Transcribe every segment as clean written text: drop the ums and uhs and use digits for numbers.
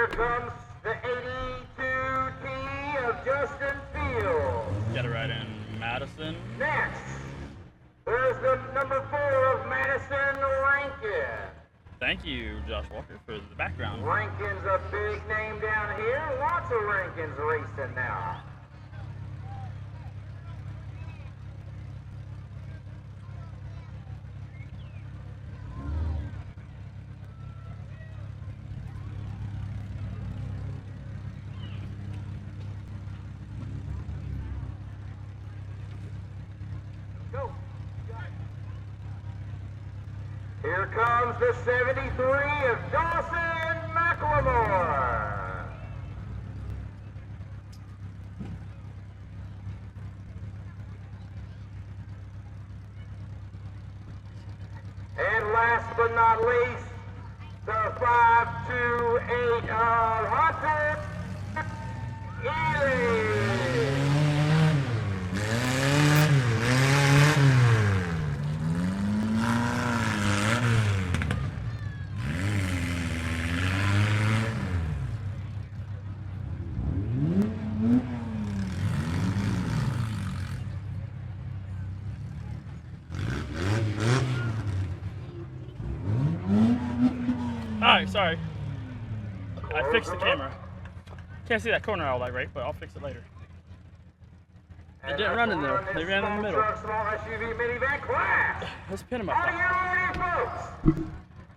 Here comes the 82T of Justin Fields. Get it right in Madison. Next, there's the number 4 of Madison Rankin. Thank you, Josh Walker, for the background. Rankin's a big name down here. Lots of Rankins racing now. Go. Here comes the 73 of Dawson McLemore. And last but not least, the 528 of Hunter Ely. Alright, sorry. I fixed the camera. Can't see that corner all that great, but I'll fix it later. It didn't run in there. They ran in the middle. Let's pin him up. Are you ready, folks?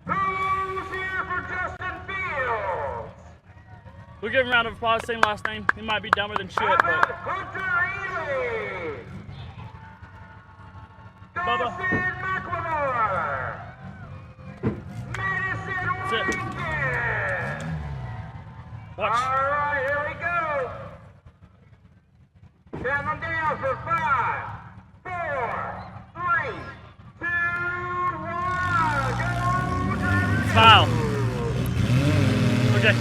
Who's here for Justin Fields? We'll give him a round of applause. Same last name. He might be dumber than shit, How but about Hunter Ely? Dawson McLemore. Madison Rankin. watch. All right, here we go. Count them down for 5, 4, 3, 2, 1. Go. Foul. Okay.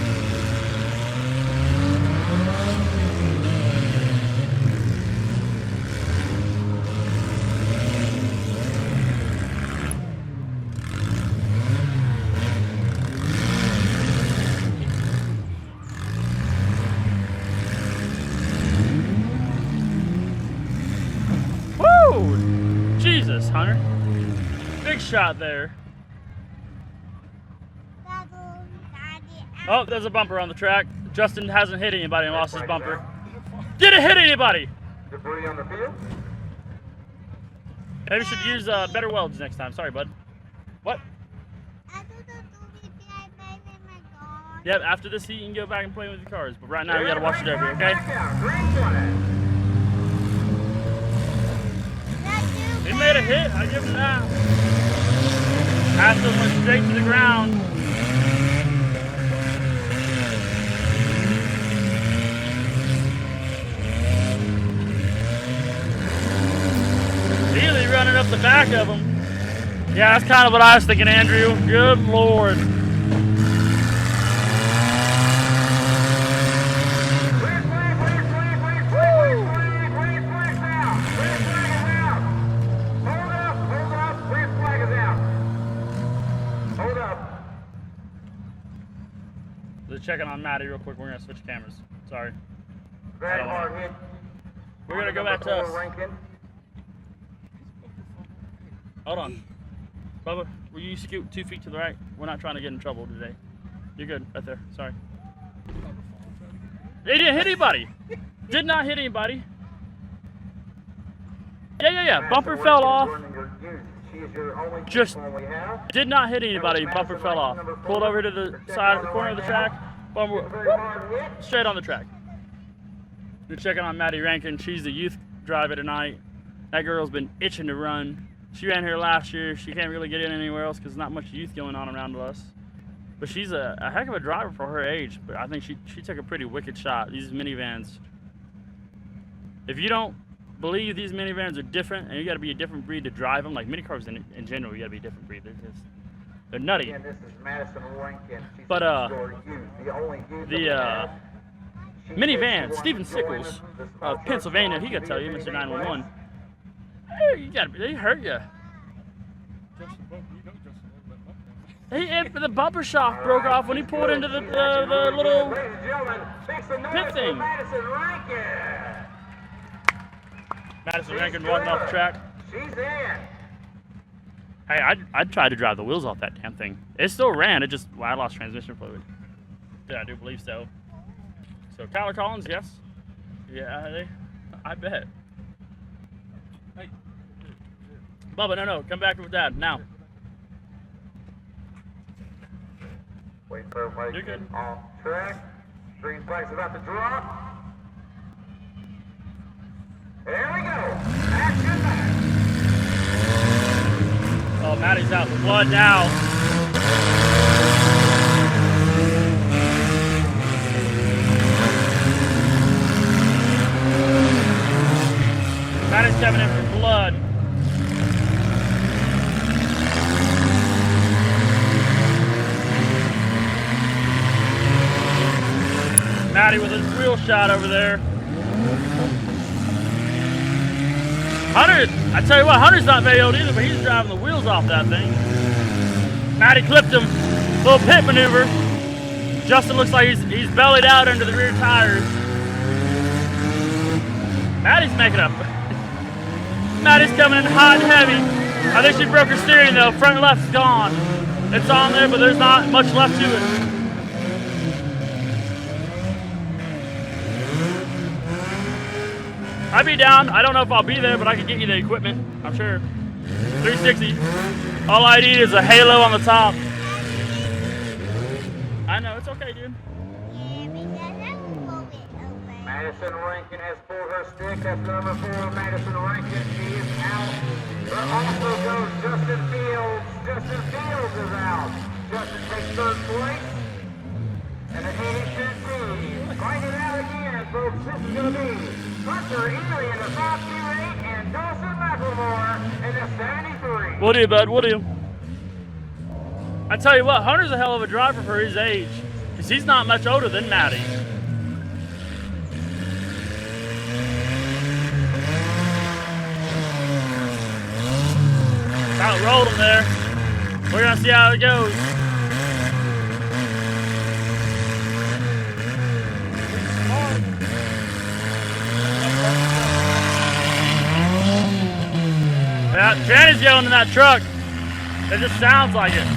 Jesus, Hunter. Big shot there. Oh, there's a bumper on the track. Justin hasn't hit anybody and lost his bumper. Didn't hit anybody! Debris on the field. Maybe we should use better welds next time. Sorry, bud. What? Yep, after this heat, you can go back and play with the cars. But right now, we gotta watch it over, okay? He made a hit. I give him that. Aston went straight to the ground. Ely running up the back of him. Yeah, that's kind of what I was thinking, Andrew. Good Lord. Just checking on Maddie real quick. We're gonna switch cameras. Sorry. Very hard hit. We're gonna go back to us. Hold on. Bubba, will you scoot 2 feet to the right? We're not trying to get in trouble today. You're good, right there. Sorry. He didn't hit anybody. Did not hit anybody. Yeah. Bumper fell off. Just did not hit anybody. Bumper fell off. Pulled over to the side of the corner of the track. Bumper whoop, straight on the track. We're checking on Maddie Rankin. She's the youth driver tonight. That girl's been itching to run. She ran here last year. She can't really get in anywhere else because not much youth going on around us. But she's a heck of a driver for her age. But I think she took a pretty wicked shot. These minivans. If you don't believe these minivans are different, and you got to be a different breed to drive them, like minicars in general, you got to be a different breed. They're nutty. And this is Madison Rankin. But the minivan, Steven Sickles of Pennsylvania, he got to tell you, Mr. 911. Hey, they hurt you. The bumper shock broke off when he pulled into the little Ladies and gentlemen, make some noise pit for thing. Madison Rankin. Madison Rankin walking off the track. She's in. Hey, I'd try to drive the wheels off that damn thing. It still ran. It just, well, I lost transmission fluid. Yeah, I do believe so. So Tyler Collins, yes. Yeah, I bet. Hey. Bubba, no, come back with Dad now. Wait for everybody You're to get good. off track. Green flag's about to drop. There we go. Action back. Oh, Maddie's out with blood now. Maddie's coming in for blood. Maddie with his wheel shot over there. Hunter, I tell you what, Hunter's not very old either, but he's driving the wheels off that thing. Maddie clipped him. Little pit maneuver. Justin looks like he's bellied out under the rear tires. Maddie's making up. Maddie's coming in hot and heavy. I think she broke her steering though. Front left's gone. It's on there, but there's not much left to it. I'd be down. I don't know if I'll be there, but I can get you the equipment. I'm sure. 360. All I need is a halo on the top. I know, it's okay, dude. Madison Rankin has pulled her stick. That's number 4, Madison Rankin. She is out. There also goes Justin Fields. Justin Fields is out. Justin takes 3rd place. And an 82 fight it out again, folks. This is going to be Hunter Ely in the 528 and Dawson McLemore in the 73. We'll do, bud. We'll do. I tell you what, Hunter's a hell of a driver for his age. Because he's not much older than Maddie. Outrolled him there. We're going to see how it goes. Yeah, Tranny's yelling in that truck. It just sounds like it.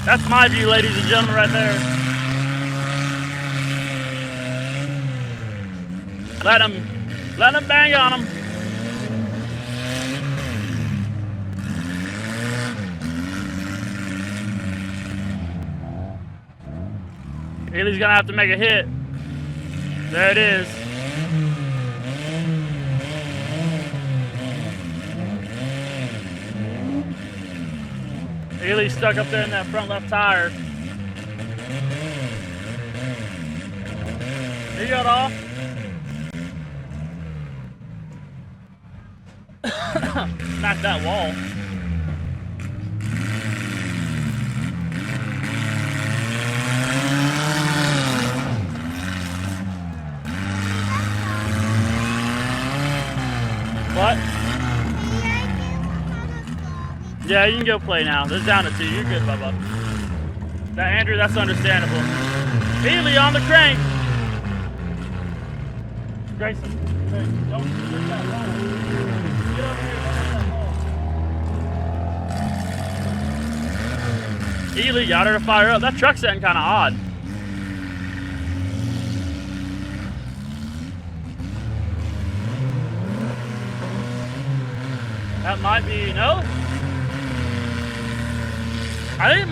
That's my view, ladies and gentlemen, right there. Let him bang on him. Ely's gonna have to make a hit. There it is. Ely's stuck up there in that front left tire. He got off. Smacked that wall. What? Yeah, you can go play now. They're down to 2. You're good, Bubba. That Andrew, that's understandable. Ely on the crank. Grayson, don't hit that wall. Get up here, don't hit that wall. Ely got her to fire up. That truck's setting kind of odd. That might be, no? I think it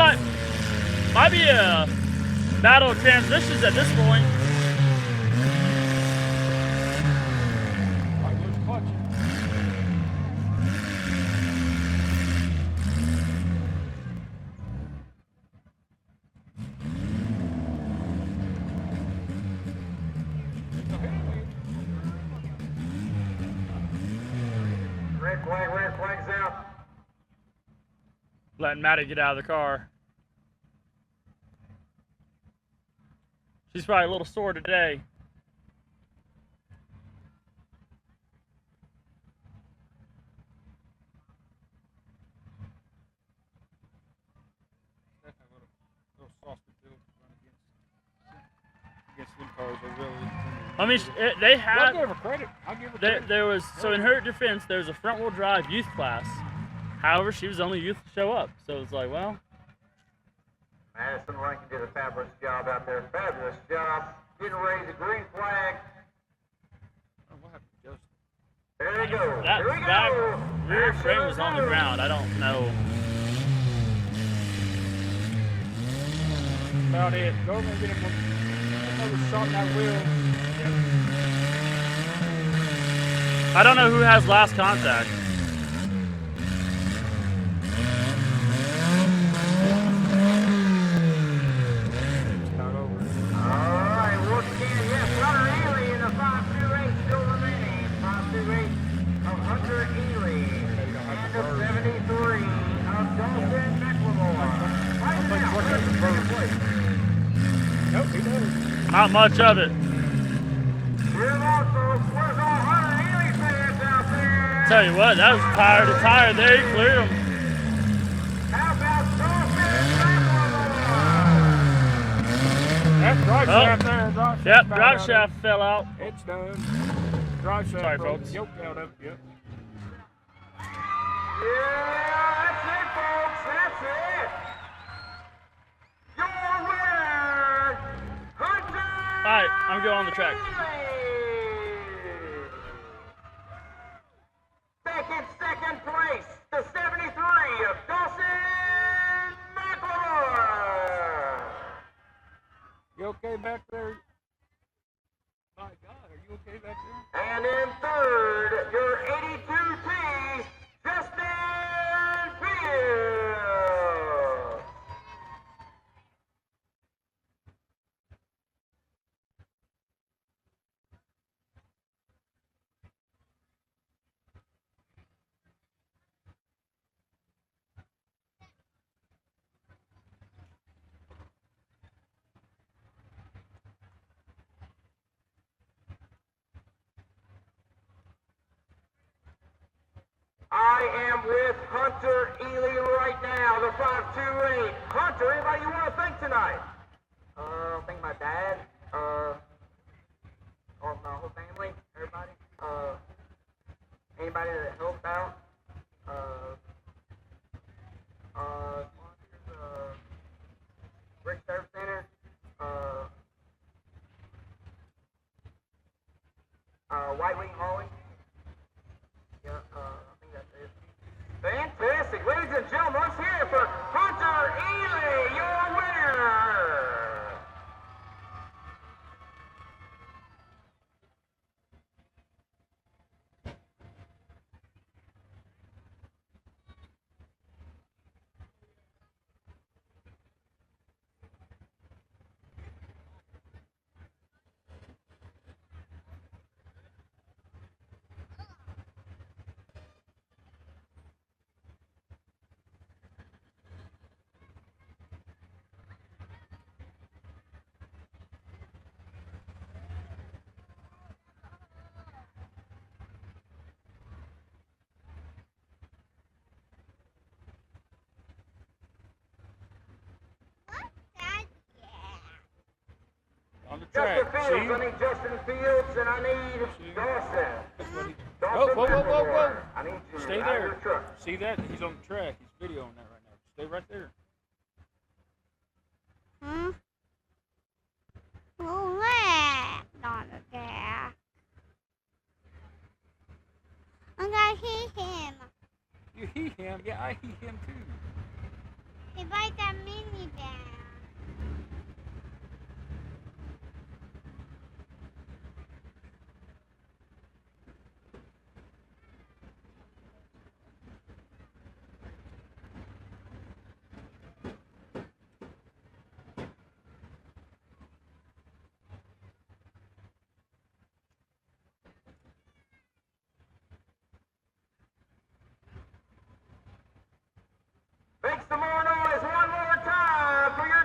might be a battle of transmissions at this point. Red flag's out. Letting Maddie get out of the car. She's probably a little sore today. I mean, they I'll had. give her credit. I'll give her credit. There was, so in her defense, there was a front wheel drive youth class. However, she was the only youth to show up. So it's like, well. Madison Rankin did a fabulous job out there. Fabulous job. Didn't raise the green flag. Oh, what happened to Justin? There we go. That Here we back go. rear frame was on the ground. I don't know. About it. Go over and get him another shot in that wheel. I don't know who has last contact. Start over. All right, once again, yes, Hunter Ely in the 528 still remaining. 528 of Hunter Ely. And the 73 of Dalton McLemore. Right now, who's in second place? Nope, he doesn't. Not much of it. Here also, where's all Hunter Ely fans out there? Tell you what, that was tire to tire there. He cleared them. How about Dalton McLemore? That drive Oh. shaft there. Yep, drive shaft fell out. It's done. Drive shaft. Sorry, broke. folks. Yoke out of it. Yep. Yeah, that's it, folks. That's it. Your winner, Hunter. All right, I'm going on the track. Second place, the 73 of Dawson McLemore. You okay back there? My God, are you okay back there? And in third, your 82T, Justin Fields. I am with Hunter Ely right now, the 528. Hunter, anybody you want to thank tonight? Thank my dad, or my whole family, everybody. Anybody that helped out. Sponsors, Rick Service Center, White Wing Hauling. Yeah, I think that's it. Fantastic. Ladies and gentlemen, let's hear it for Hunter Ely, your winner. On the track. Justin Fields, I need Justin Fields, and I need Dawson. That's what he... Dawson Whoa, whoa, whoa, whoa, whoa. I need you Stay out there. of your truck. See that? He's on the track. He's videoing that right now. Stay right there. Hmm? Well, what? Not there. I'm gonna hit him. You heat him? Yeah, I heat him too. He bite that minivan. Make some more noise one more time for your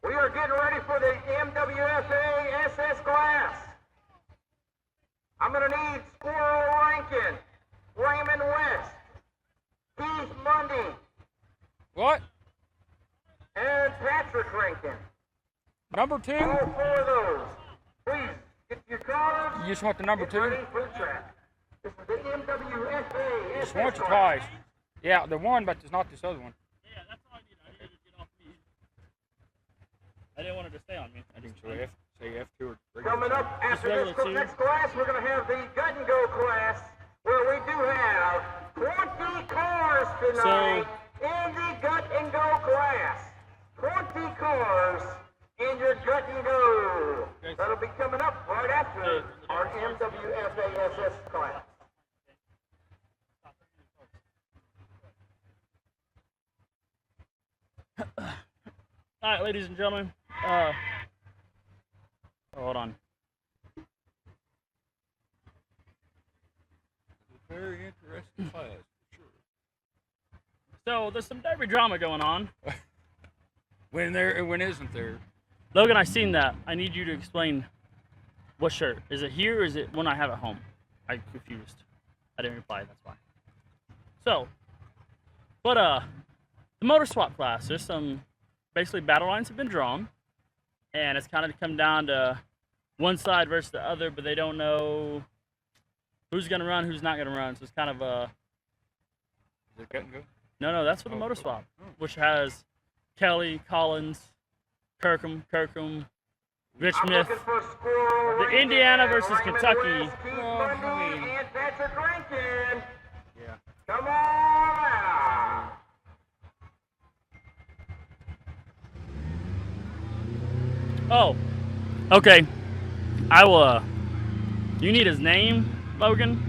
We are getting ready for the MWFA SS class. I'm going to need Squirrel Rankin, Raymond West, Keith Mundy, What? and Patrick Rankin. Number 2? All 4 of those. Please, get your cars. You just want the number Get 2? ready for the track. This is the MWFA Just SS once or class. twice. Yeah, the one, but it's not this other one. Yeah, that's all I needed. I needed to get off me. I didn't want it to stay on me. I just So say F2 or 3. Coming up after regular this two. next class, we're going to have the Gut and Go class, where we do have 20 cars tonight in the Gut and Go class. 20 cars in your Gut and Go. That'll be coming up right after our MWFA SS class. All right, ladies and gentlemen. Hold on. Very interesting class, for sure. So there's some derby drama going on. When isn't there? Logan, I seen that. I need you to explain what shirt. Is it here or is it when I have it home? I'm confused. I didn't reply, that's why. So, but the motor swap class, there's some basically battle lines have been drawn, and it's kind of come down to one side versus the other, but they don't know who's gonna run, who's not gonna run. So it's kind of a Is it Gut and Go? no, that's for the motor swap, which has Kelly, Collins, Kirkham, Rich I'm Smith. looking for Squirrel The Rankin, Indiana versus Raymond Kentucky. West, Keith Well, Mundy, I mean- and Patrick Rankin. Yeah. Come on out. Oh, okay. I will. You need his name, Logan.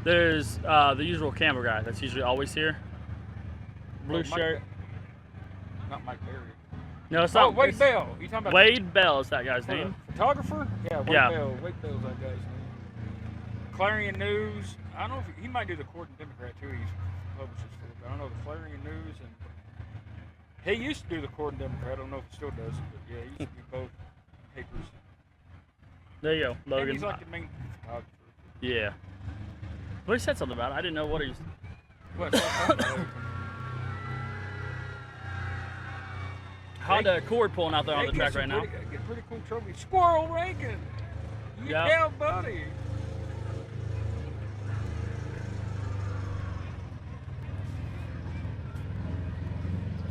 There's the usual camera guy that's usually always here. Blue Mike shirt. Not Mike Berry. No, it's Oh, not. Wade it's Bell. You talking about Wade Bell is that guy's the name. photographer? Yeah, Wade Yeah. Bell. Wade Bell's that guy's name. Clarion News. I don't know if he might do the Corydon Democrat too. He's publishes for it. But I don't know the Clarion News and he used to do the Corydon Democrat. I don't know if he still does it, but yeah, he used to do both papers. There you go, And Logan. he's like the main photographer. Yeah. Well, he said something about it. I didn't know what he's. Well, it's all about it. Honda Accord pulling out there on They the get track some right now. Get pretty cool trophy. Squirrel Rankin. Yeah. Yeah, buddy.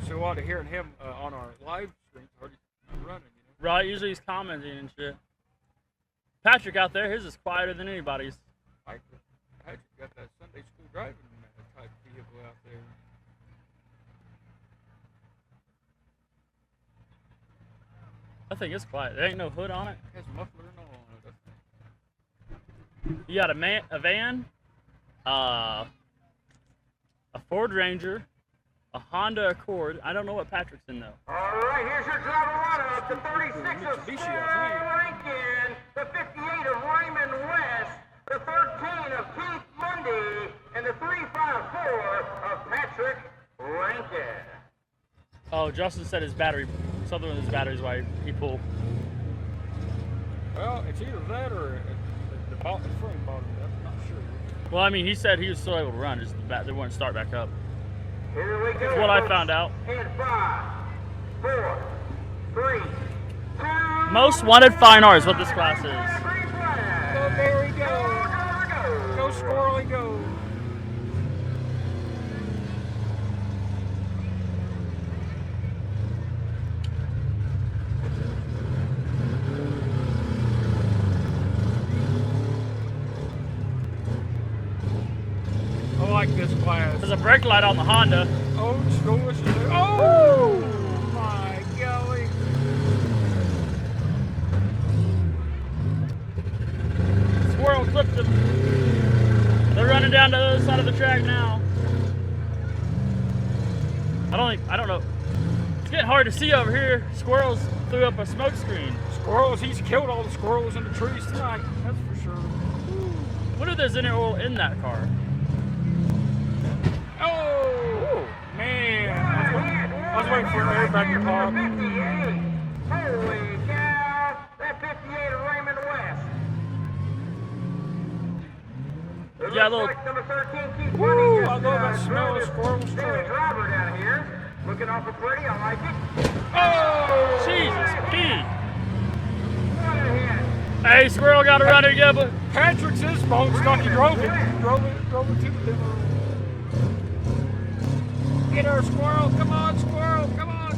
So while to hearing him on our live stream, already running, you know. Right, usually he's commenting and shit. Patrick out there, his is quieter than anybody's. Like Patrick got that Sunday school driving type vehicle out there. I think it's quiet. There ain't no hood on it. Has a muffler and all on it. You got a van, a Ford Ranger, a Honda Accord. I don't know what Patrick's in though. All right, here's your driver lineup. The 36 of Mitsubishi, Squirrel I Rankin, the 58 of Raymond West, the 13 of Keith Mundy, and the 354 of Patrick Rankin. Oh, Justin said his battery, something with his battery's why he pulled. Well, it's either that or the front bottom. I'm not sure. Well, I mean, he said he was still able to run, just they wouldn't start back up. Here we go. That's what I folks. found out. In 5, 4, 3, 2. Most wanted fine art is what this class is. Green flag. So there we go. Go. Go squirrely, go. I like this class. There's a brake light on the Honda. Old school. Oh my golly. Squirrel clipped him. They're running down to the other side of the track now. I don't know. It's getting hard to see over here. Squirrels threw up a smoke screen. Squirrels, he's killed all the squirrels in the trees tonight. That's for sure. What if there's any oil in that car? Oh man. was waiting for an airbag to pop. 58. Holy cow. That 58 of Raymond West. It Yeah, looks little- like number 13 keeps Woo, running. I love that Just, smell of this squirrel's Daily trail. driver down here. Looking awful pretty. I like it. Oh! Jesus, P. What a hit. Hey, Squirrel got to run it again, but Patrick's his phone stuck. He drove it to the demo. Get her, Squirrel. Come on, Squirrel. Come on.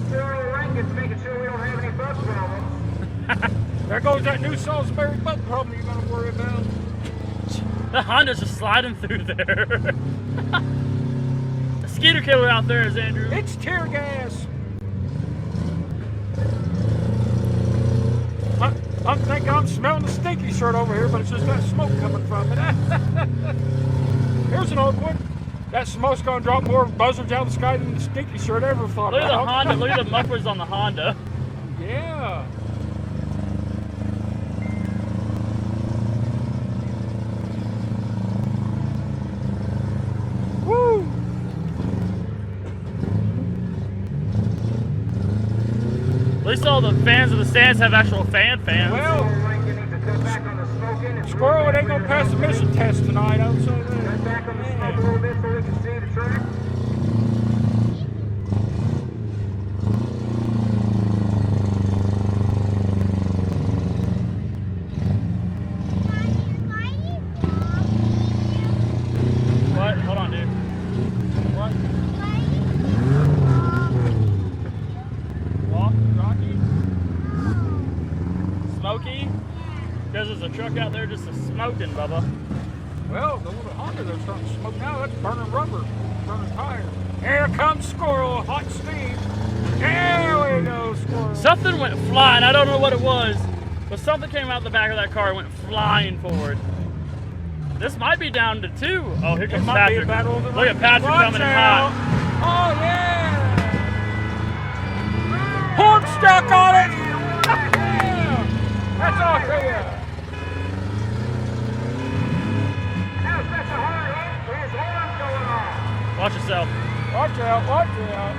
Squirrel Rankin's making sure we don't have any bug problems. There goes that new Salisbury bug problem you're going to worry about. the Honda's just sliding through there. Skeeter killer out there is Andrew. It's tear gas. I'm thinking I'm smelling the stinky shirt over here, but it's just that smoke coming from it. Here's an old one. That smoke's gonna drop more buzzards out of the sky than the stinky shirt I ever thought Look at the about. Honda. Look at the mufflers on the Honda. Yeah. Woo! At least all the fans of the stands have actual fans. Well, Rankin needs to cut back on the smoking. It's Squirrel, it ain't gonna pass the mission test tonight, I would say Cut that. back on the smoke a little bit so we can see the track. What? Hold on, dude. What? Walk, Rocky? Smoky? Because there's a truck out there just a smoking, Bubba. Well, the little Honda they're starting to smoke now, that's burning rubber, burning tires. Here comes Squirrel, hot steam. There we go, Squirrel. Something went flying. I don't know what it was, but something came out the back of that car and went flying forward. This might be down to 2. Oh, here It comes might be a Patrick. battle of the Look at Patrick Watch coming in out. hot. Oh, yeah. Horn stuck on it. Yeah. That's all clear. Now it's such a hard hit. His horn's going off. Watch yourself. Watch out, watch out.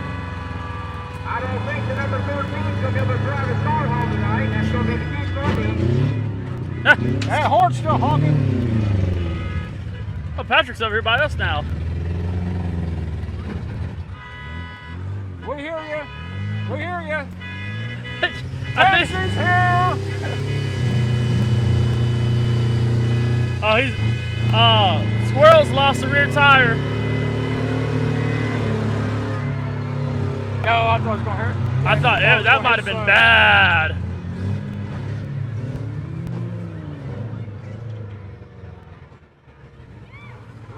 I don't think the number 13 is going to be able to drive his car home tonight. That's going to be the key Bundy. That horn's still honking. Oh, Patrick's over here by us now. We hear you. We hear you. I think. Patrick's here. Oh, he's. Squirrel's lost the rear tire. No, I thought it was going to hurt. I thought that might have been bad.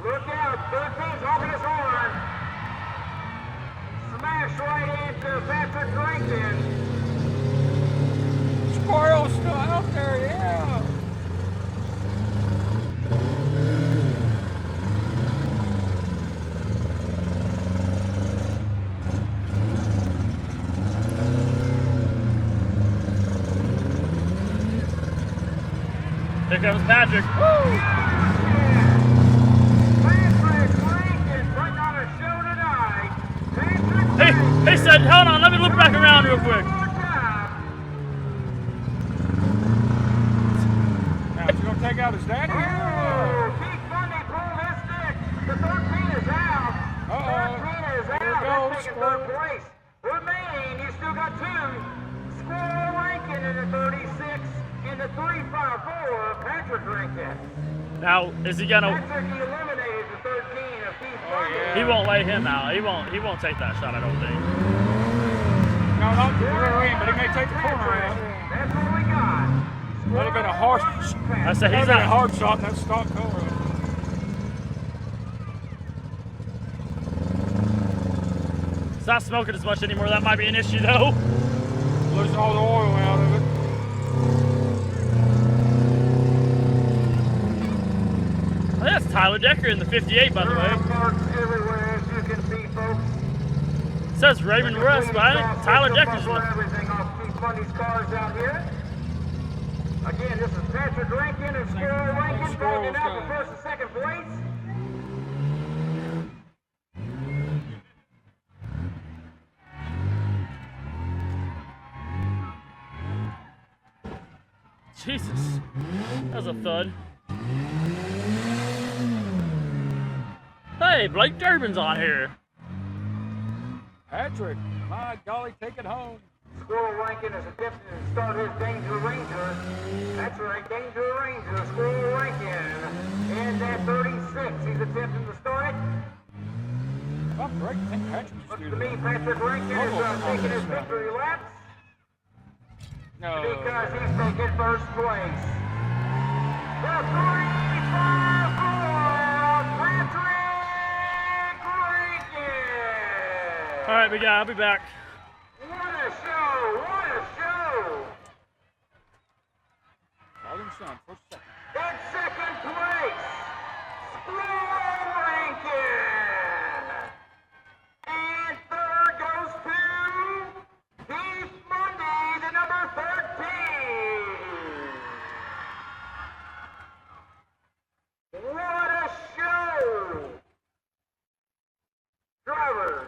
Look out. 13's honking his horn. Smash right into Patrick Rankin. Squirrel's still out there, yeah. Here comes Patrick. Patrick Rankin putting on a show tonight. Patrick Hey, Rankin. he said, hold on, let me look back around real quick. Now, is he going to take out his daddy? Oh, Keith Bundy pulled his stick. The 13 is out. Uh-oh. 13 is There out. goes That's taking Squirrel. third place. Remaining, you still got 2. Squirrel Rankin in the 36. In the 354, Patrick Rankin. Now, is he gonna? Patrick eliminated the 13 of Keith Oh, Bundy. yeah. He won't lay him out. He won't take that shot, I don't think. No, not the rear end, but he may take the corner out. That's what we got. That'd have been a hard, I said that'd he's have been a not. hard shot in that stock color. It's not smoking as much anymore. That might be an issue though. Losing all the oil out of it. I think that's Tyler Decker in the 58, by the There are way. marks everywhere, as you can see, folks. It says Raymond West, but I think Tyler Decker's in the. Everything off Keith Bundy's cars out here. Again, this is Patrick Rankin and Squirrel Rankin fighting out for first and second place. Jesus. That was a thud. Hey, Blake Durbin's on here. Patrick, my golly, take it home. Squirrel Rankin is attempting to start his Danger Ranger. That's right, Danger Ranger, Squirrel Rankin. In that 36, he's attempting to start it. If I'm correct, I think Patrick just Looks do to me, the Patrick Rankin is taking his victory laps No. because he's taking first place. The 3-5-4, Patrick Rankin. All right, big guy, I'll be back. What a show! What a show! Volume sound, first second. In second place, Squirrel Rankin. And third goes to Keith Mundy, the number 13. What a show! Drivers,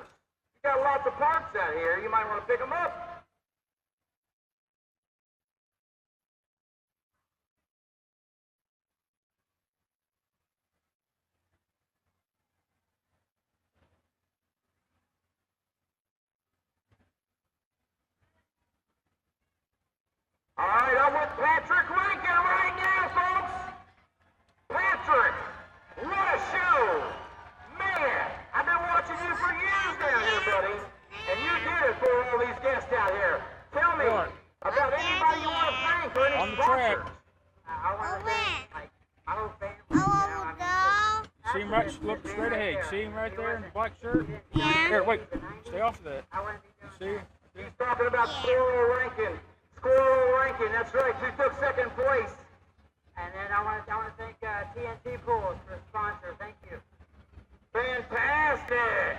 you got lots of parts out here. You might want to pick them up. All right, I'm with Patrick Rankin right now, folks. Patrick, what a show. Man, I've been watching you for years down here, buddy. And you did it for all these guests out here. Tell me What? about anybody you want to thank or any On the track. sponsors. I want to thank my whole family. Oh, go. See him right, look straight ahead. See him right there in the black shirt? Yeah. Here, wait, stay off of that. I want to be See? He's talking about Squirrel Rankin. Squirrel Rankin, that's right. You took second place. And then I want to thank TNT Pools for the sponsor. Thank you. Fantastic!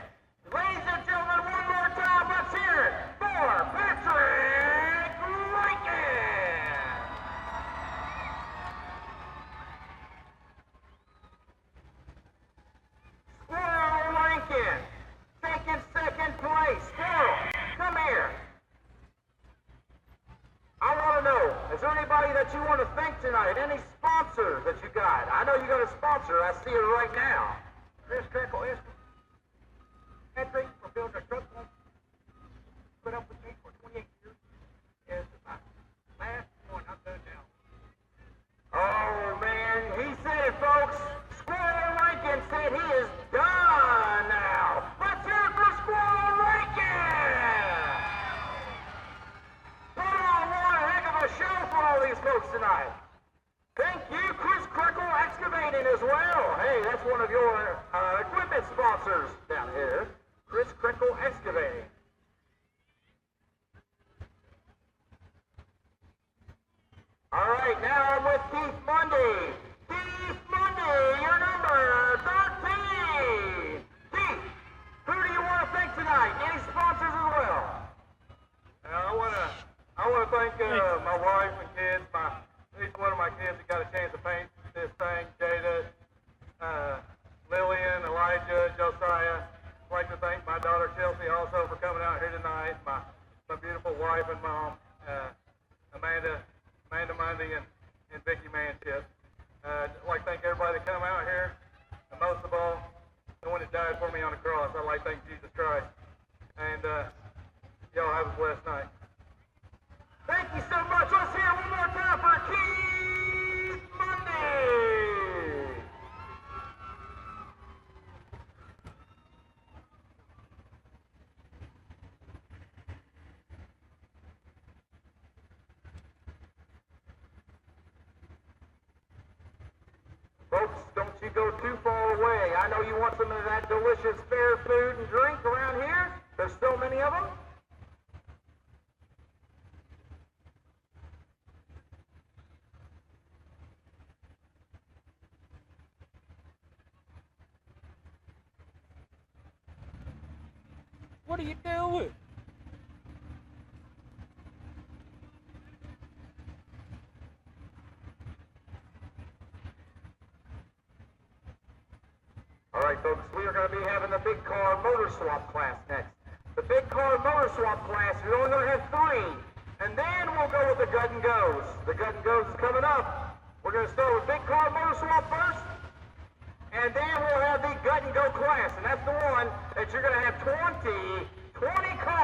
Ladies and gentlemen, one more time, let's hear it for Patrick Rankin! Squirrel Rankin, taking second place. Squirrel, come here. I want to know, is there anybody that you want to thank tonight? Any sponsors that you got? I know you got a sponsor. I see it right now. Chris Crickle is Patrick for building a truck pump. Put up with me for 28 years. Is my last one. I'm done now. Oh man, he said it, folks. Squirrel Rankin said he is done now. Let's hear it for Squirrel Rankin. Put on one heck of a show for all these folks tonight. Thank you, Chris Crickle Excavating as well. Hey, that's one of your equipment sponsors down here. Chris Crickle Excavating. All right, now I'm with Keith Mundy. Keith Mundy, your number 13. Keith, who do you want to thank tonight? Any sponsors as well? I want to thank my wife and kids. Each one of my kids that got a chance to paint this thing. Jada, Lillian, Elijah, Josiah. I'd like to thank my daughter Chelsea also for coming out here tonight. My beautiful wife and mom, Amanda Mundy and Vicky Manship. I'd like to thank everybody that come out here, and most of all, the one that died for me on the cross. I'd like to thank Jesus Christ. And y'all have a blessed night. Thank you so much. Let's hear it one more time for Keith Mundy. Folks, don't you go too far away. I know you want some of that delicious fair food and drink around here. There's so many of them. What are you doing? All right, folks, we are going to be having the big car motor swap class next. The big car motor swap class is only going to have 3. And then we'll go with the Gut and Goes. The Gut and Goes is coming up. We're going to start with Big Car Motor Swap first. And then we'll have the Gut and Go class. And that's the one that you're going to have 20 cars